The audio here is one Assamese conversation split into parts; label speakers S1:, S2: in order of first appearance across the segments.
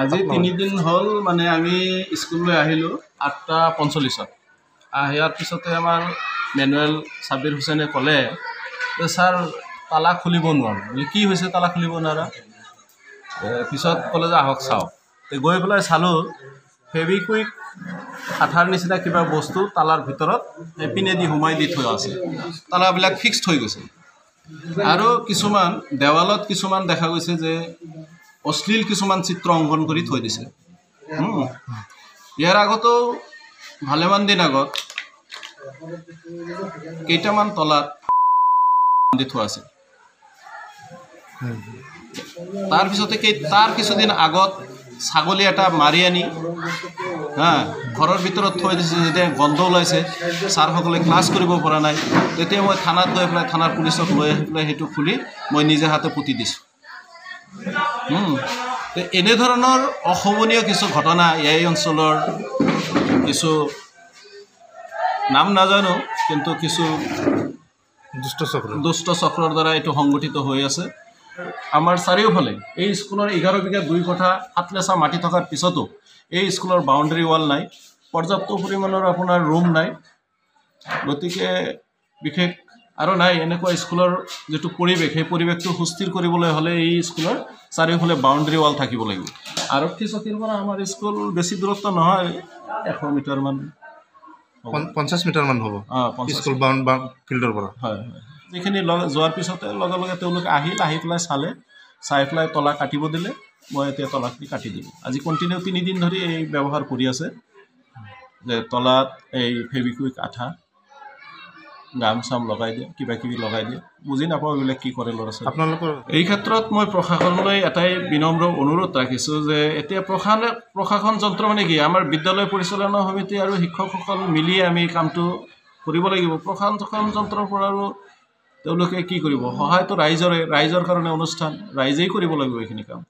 S1: আজি 3 দিন হল মানে আমি স্কুললৈ আহিলো 8:45 আহাৰ পিছতে আমাৰ মেনুৱেল সাবিৰ হুসেনে ক'লে যে স্যাৰ তালা খুলিব নোৱাৰো বুলি কি হৈছে তালা খুলিব নোৱাৰা পিছত ক'লে যে আহক চাও তে গৈ পেলাই চালো ফেভিকুইক আঠাৰ নিচিনা কিবা বস্তু তালাৰ ভিতৰত এপিনেদি হুমাই দি থোৱা আছে তালাবিলাক ফিক্সড হৈ গৈছে আৰু কিছুমান দেৱালত কিছুমান দেখা গৈছে যে অশ্লীল কিছুমান চিত্ৰ অংকন কৰি থৈ দিছে ইয়াৰ আগতো ভালেমান দিন আগত কেইটামান তলাত দি থোৱা আছে তাৰ পিছতে তাৰ কিছুদিন আগত ছাগলী এটা মাৰি আনি ঘৰৰ ভিতৰত থৈ দিছে যেতিয়া গন্ধ ওলাইছে ছাৰসকলে ক্লাছ কৰিব পৰা নাই তেতিয়া মই থানাত গৈ পেলাই থানাৰ পুলিচক লৈ আহি পেলাই সেইটো খুলি মই নিজে হাতে পুতি দিছোঁ এনেধৰণৰ অসমীয় কিছু ঘটনা এই অঞ্চলৰ কিছু নাম নাজানো কিন্তু কিছু দুষ্ট চক্ৰৰ দ্বাৰা এইটো সংগঠিত হৈ আছে আমাৰ চাৰিওফালে এই স্কুলৰ 11 বিঘা 2 কঠা আটলেছা মাটি থকাৰ পিছতো এই স্কুলৰ বাউণ্ডাৰী ৱাল নাই পৰ্যাপ্ত পৰিমাণৰ আপোনাৰ ৰুম নাই গতিকে বিশেষ আৰু নাই এনেকুৱা স্কুলৰ যেটো পৰিৱেশ এই পৰিৱেশটো সুস্থিৰ কৰিবলৈ হলে এই স্কুলৰ চাৰিওফালে বাউণ্ডাৰী ৱাল থাকিব লাগিব আৰক্ষী চকীৰ পৰা আমাৰ স্কুল বেছি দূৰত্ব নহয় 100 মিটাৰ মান
S2: 50 মিটাৰ মান হ'ব স্কুল বাউণ্ড ফিল্ডৰ পৰা
S1: হয় যিখিনি যোৱাৰ পিছতে লগে লগে তেওঁলোকে আহি পেলাই চাই পেলাই তলা কাটিব দিলে মই এতিয়া তলাখিনি কাটি দিম আজি কন্টিনিউ 3 দিন ধৰি এই ব্যৱহাৰ কৰি আছে যে তলাত এই ফেভিকুইক আঠা গাম চাম লগাই দিয়ে কিবা কিবি লগাই দিয়ে বুজি নাপাওঁ এইবিলাক কি কৰে ল'ৰা ছোৱালী আপোনালোকৰ এই ক্ষেত্ৰত মই প্ৰশাসনলৈ এটাই বিনম্ৰ অনুৰোধ ৰাখিছোঁ যে এতিয়া প্ৰশাসন যন্ত্ৰ মানে কি আমাৰ বিদ্যালয় পৰিচালনা সমিতি আৰু শিক্ষকসকল মিলি আমি কামটো কৰিব লাগিব প্ৰশাসন যন্ত্ৰৰ পৰা আৰু তেওঁলোকে কি কৰিব সহায়তো ৰাইজৰ কাৰণে অনুষ্ঠান ৰাইজেই কৰিব লাগিব এইখিনি কাম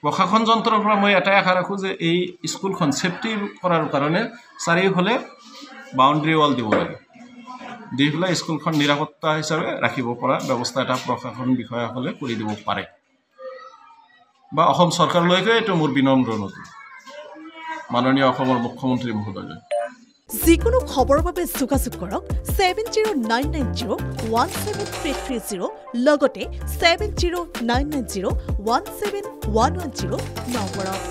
S1: প্ৰশাসন যন্ত্ৰৰ পৰা মই এটাই আশা ৰাখোঁ যে এই স্কুলখন সেফটি কৰাৰ কাৰণে চাৰিওফালে বাউণ্ডাৰী ৱাল দিব লাগে দি পেলাই স্কুলখন নিৰাপত্তা হিচাপে ৰাখিব পৰা ব্যৱস্থা এটা প্ৰশাসন বিষয়াসকলে কৰি দিব পাৰে বা অসম চৰকাৰলৈকে এইটো মোৰ বিনম্ৰ অনুৰোধ মাননীয় অসমৰ মুখ্যমন্ত্ৰী মহোদয়
S3: যিকোনো খবৰৰ বাবে যোগাযোগ কৰক 7099017330 লগতে 7099017110 নম্বৰত